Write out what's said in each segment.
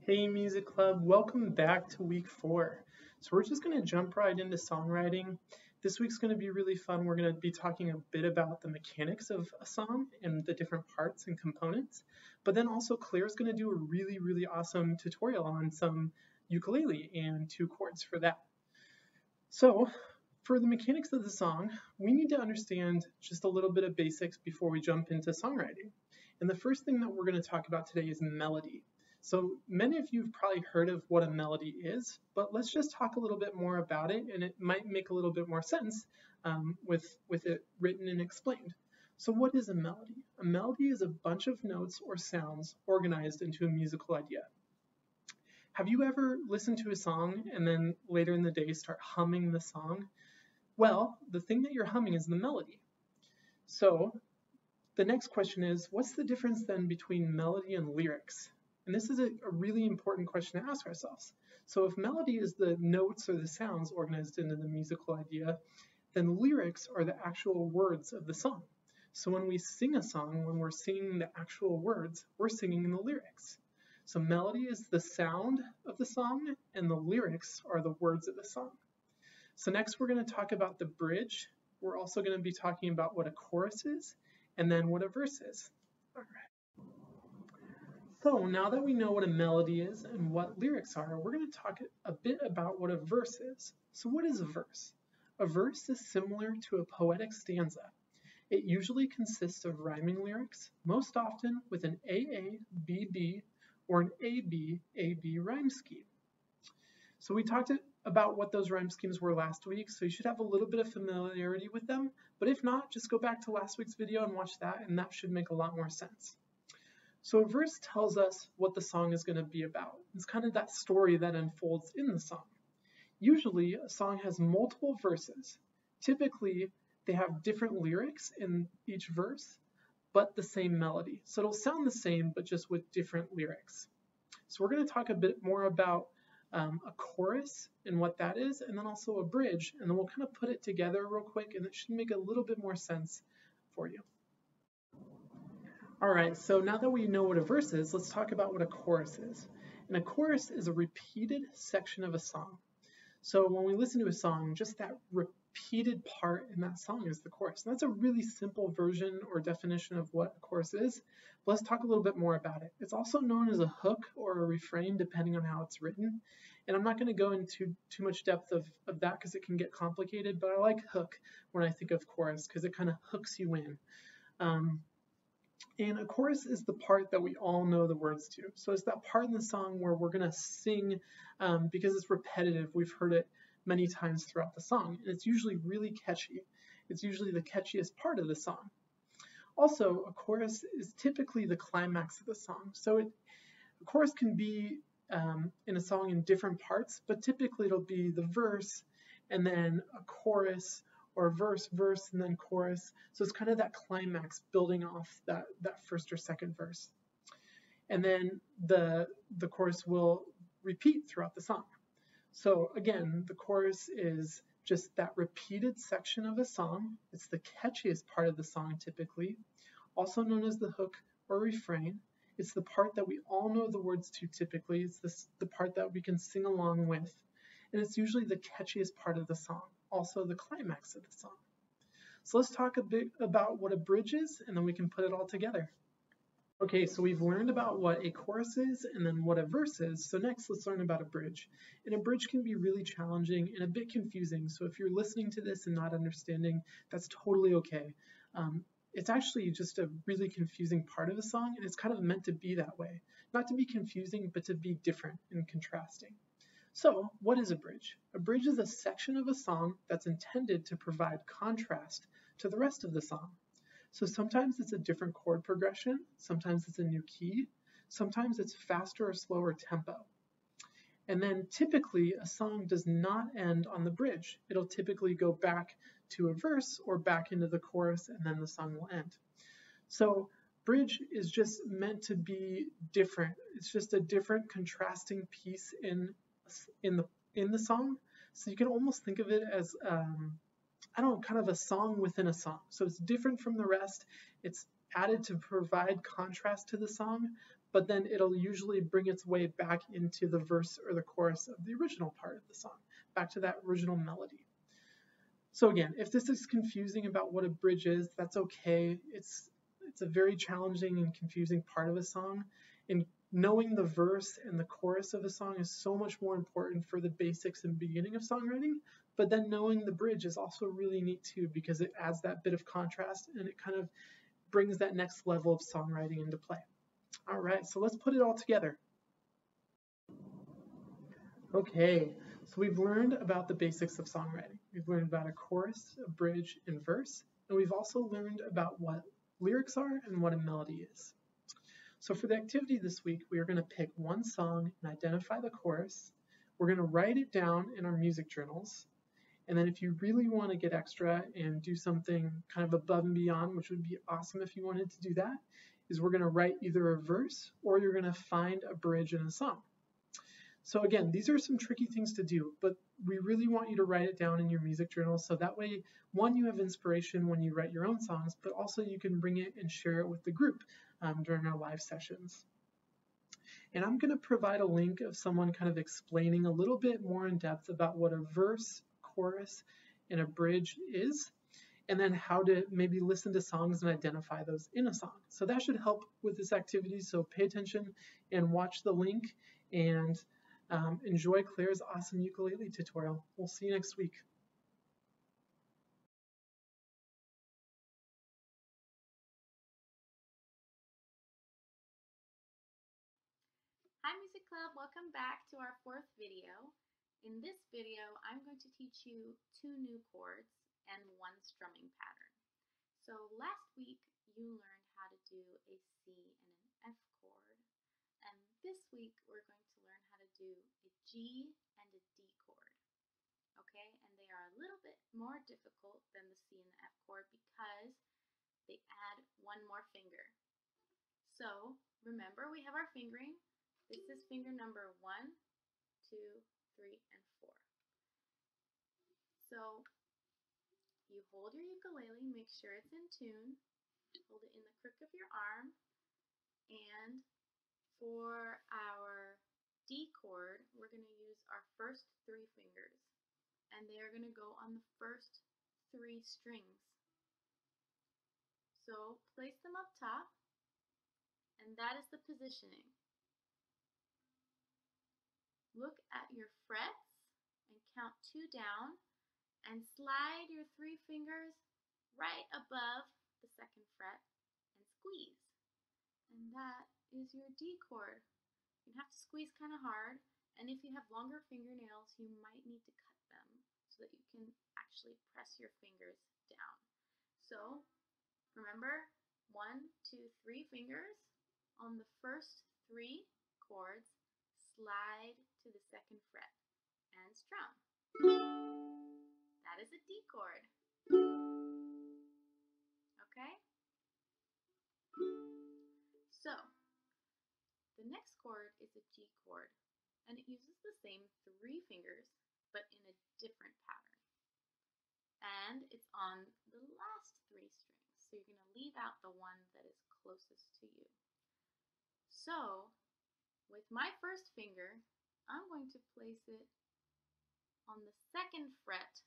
Hey Music Club, welcome back to week 4. So we're just going to jump right into songwriting. This week's going to be really fun. We're going to be talking a bit about the mechanics of a song and the different parts and components. But then also Claire's going to do a really awesome tutorial on some ukulele and 2 chords for that. So for the mechanics of the song, we need to understand just a little bit of basics before we jump into songwriting. And the first thing that we're going to talk about today is melody. So many of you have probably heard of what a melody is, but let's just talk a little bit more about it, and it might make a little bit more sense with it written and explained. So what is a melody? A melody is a bunch of notes or sounds organized into a musical idea. Have you ever listened to a song and then later in the day start humming the song? Well, the thing that you're humming is the melody. So the next question is, what's the difference then between melody and lyrics? And this is a really important question to ask ourselves. So if melody is the notes or the sounds organized into the musical idea, then lyrics are the actual words of the song. So when we sing a song, when we're singing the actual words, we're singing the lyrics. So melody is the sound of the song, and the lyrics are the words of the song. So next we're going to talk about the bridge. We're also going to be talking about what a chorus is, and then what a verse is. All right. So now that we know what a melody is and what lyrics are, we're going to talk a bit about what a verse is. So what is a verse? A verse is similar to a poetic stanza. It usually consists of rhyming lyrics, most often with an AA, BB, or an AB, AB rhyme scheme. So we talked about what those rhyme schemes were last week, so you should have a little bit of familiarity with them, but if not, just go back to last week's video and watch that, and that should make a lot more sense. So a verse tells us what the song is going to be about. It's kind of that story that unfolds in the song. Usually, a song has multiple verses. Typically, they have different lyrics in each verse, but the same melody. So it'll sound the same, but just with different lyrics. So we're going to talk a bit more about a chorus and what that is, and then also a bridge, and then we'll kind of put it together real quick, and it should make a little bit more sense for you. All right, so now that we know what a verse is, let's talk about what a chorus is. And a chorus is a repeated section of a song. So when we listen to a song, just that repeated part in that song is the chorus. And that's a really simple version or definition of what a chorus is. But let's talk a little bit more about it. It's also known as a hook or a refrain, depending on how it's written. And I'm not going to go into too much depth of that because it can get complicated, but I like hook when I think of chorus because it kind of hooks you in. And a chorus is the part that we all know the words to. So it's that part in the song where we're going to sing because it's repetitive. We've heard it many times throughout the song. And it's usually really catchy. It's usually the catchiest part of the song. Also, a chorus is typically the climax of the song. So a chorus can be in a song in different parts, but typically it'll be the verse and then a chorus, or verse, and then chorus. So it's kind of that climax building off that first or second verse. And then the chorus will repeat throughout the song. So again, the chorus is just that repeated section of a song. It's the catchiest part of the song typically, also known as the hook or refrain. It's the part that we all know the words to typically. It's the part that we can sing along with. And it's usually the catchiest part of the song, also the climax of the song. So let's talk a bit about what a bridge is, and then we can put it all together. Okay, so we've learned about what a chorus is and then what a verse is. So next, let's learn about a bridge. And a bridge can be really challenging and a bit confusing. So if you're listening to this and not understanding, that's totally okay. It's actually just a really confusing part of the song, and it's kind of meant to be that way. Not to be confusing, but to be different and contrasting. So, what is a bridge? A bridge is a section of a song that's intended to provide contrast to the rest of the song. So sometimes it's a different chord progression, sometimes it's a new key, sometimes it's faster or slower tempo. And then typically a song does not end on the bridge. It'll typically go back to a verse or back into the chorus, and then the song will end. So bridge is just meant to be different. It's just a different contrasting piece in the song. So you can almost think of it as I don't know, kind of a song within a song. So it's different from the rest. It's added to provide contrast to the song, but then it'll usually bring its way back into the verse or the chorus of the original part of the song, back to that original melody. So again, if this is confusing about what a bridge is, that's okay. It's a very challenging and confusing part of a song, and knowing the verse and the chorus of a song is so much more important for the basics and beginning of songwriting, but then knowing the bridge is also really neat too, because it adds that bit of contrast and it kind of brings that next level of songwriting into play. All right, so let's put it all together. Okay, so we've learned about the basics of songwriting. We've learned about a chorus, a bridge, and verse, and we've also learned about what lyrics are and what a melody is. So for the activity this week, we are going to pick one song and identify the chorus. We're going to write it down in our music journals. And then if you really want to get extra and do something kind of above and beyond, which would be awesome if you wanted to do that, is we're going to write either a verse or you're going to find a bridge in a song. So again, these are some tricky things to do, but we really want you to write it down in your music journal so that way, one, you have inspiration when you write your own songs, but also you can bring it and share it with the group during our live sessions. And I'm going to provide a link of someone kind of explaining a little bit more in depth about what a verse, chorus, and a bridge is, and then how to maybe listen to songs and identify those in a song. So that should help with this activity, so pay attention and watch the link and enjoy Claire's awesome ukulele tutorial. We'll see you next week. Hi Music Club, welcome back to our fourth video. In this video, I'm going to teach you 2 new chords and 1 strumming pattern. So last week, you learned how to do a C and an F chord. And this week, we're going to learn how to do a G and a D chord. Okay, and they are a little bit more difficult than the C and the F chord because they add 1 more finger. So remember, we have our fingering. This is finger number 1, 2, 3, and 4. So you hold your ukulele, make sure it's in tune, hold it in the crook of your arm, and for our D chord, we're going to use our first 3 fingers, and they are going to go on the first 3 strings. So place them up top, and that is the positioning. Look at your frets and count 2 down and slide your 3 fingers right above the 2nd fret and squeeze. And that is your D chord. You have to squeeze kind of hard, and if you have longer fingernails, you might need to cut them so that you can actually press your fingers down. So remember, 1, 2, 3 fingers on the first 3 chords, slide to the 2nd fret and strum. That is a D chord. Okay? So, the next chord is a G chord, and it uses the same 3 fingers, but in a different pattern. And it's on the last 3 strings, so you're going to leave out the one that is closest to you. So, with my first finger, I'm going to place it on the 2nd fret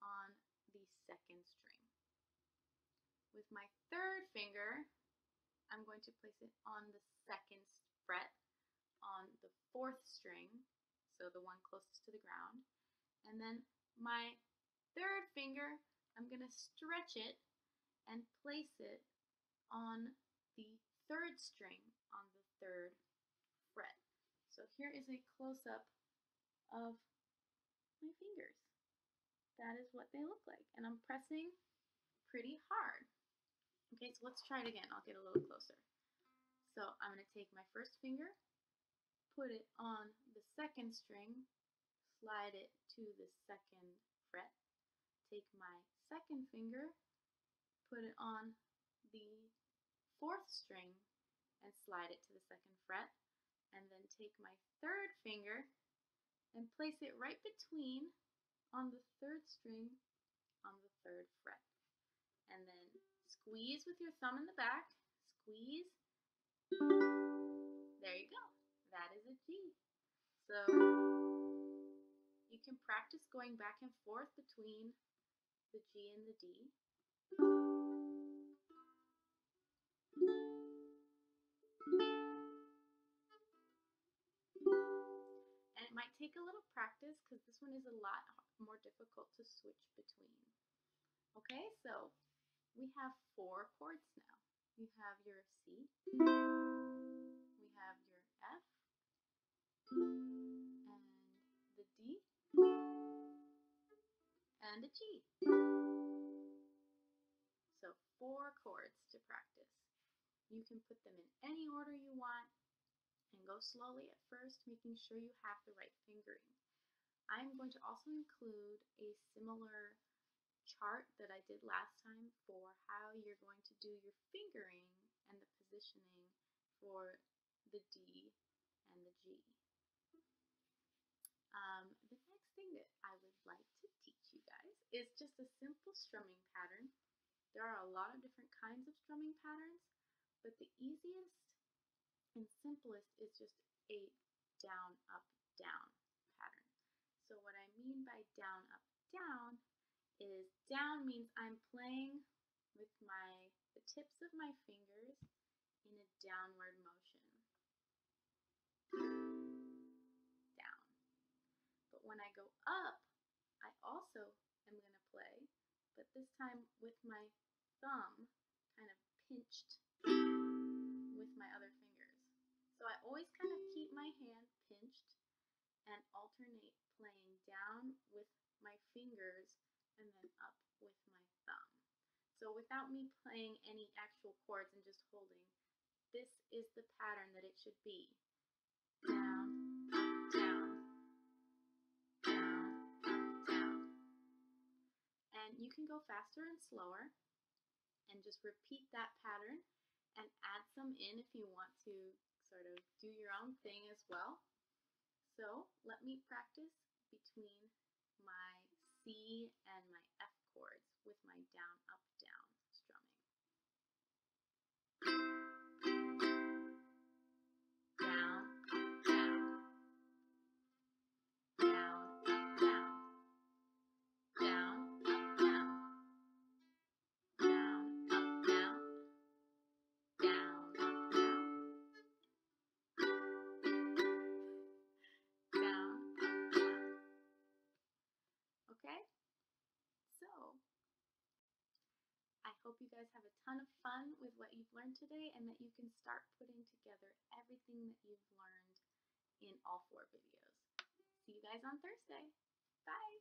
on the 2nd string. With my 3rd finger, I'm going to place it on the 2nd fret on the 4th string, so the one closest to the ground. And then my 3rd finger, I'm going to stretch it and place it on the 3rd string on the 3rd fret. So here is a close-up of my fingers. That is what they look like, and I'm pressing pretty hard. Okay, so let's try it again. I'll get a little closer. So I'm going to take my first finger, put it on the 2nd string, slide it to the 2nd fret, take my 2nd finger, put it on the 4th string, and slide it to the 2nd fret, and then take my 3rd finger and place it right between on the 3rd string on the 3rd fret. And then squeeze with your thumb in the back, squeeze, There you go. That is a G. So you can practice going back and forth between the G and the D. And it might take a little practice because this one is a lot more difficult to switch between. Okay, so we have 4 chords now. You have your C, we have your F, and the D, and a G. So 4 chords to practice. You can put them in any order you want and go slowly at first, making sure you have the right fingering. I'm going to also include a similar chart that I did last time for how you're going to do your fingering and the positioning for the D and the G. The next thing that I would like to teach you guys is just a simple strumming pattern. There are a lot of different kinds of strumming patterns, but the easiest and simplest is just a down, up, down pattern. So what I mean by down, up, down is down means I'm playing with the tips of my fingers in a downward motion. Down. But when I go up, I also am going to play, but this time with my thumb kind of pinched with my other fingers. So I always kind of keep my hand pinched and alternate playing down with my fingers and then up with my thumb. So without me playing any actual chords and just holding, this is the pattern that it should be. Down, up, down, down, up, down. And you can go faster and slower and just repeat that pattern and add some in if you want to sort of do your own thing as well. So let me practice between my C and my F chords with my down, up, down strumming. Down, up, down. Down, up, down. Down, up, down. Down, up, down. Down, up, down. Down, up, down. Okay? So, I hope you guys have a ton of fun with what you've learned today and that you can start putting together everything that you've learned in all 4 videos. See you guys on Thursday. Bye!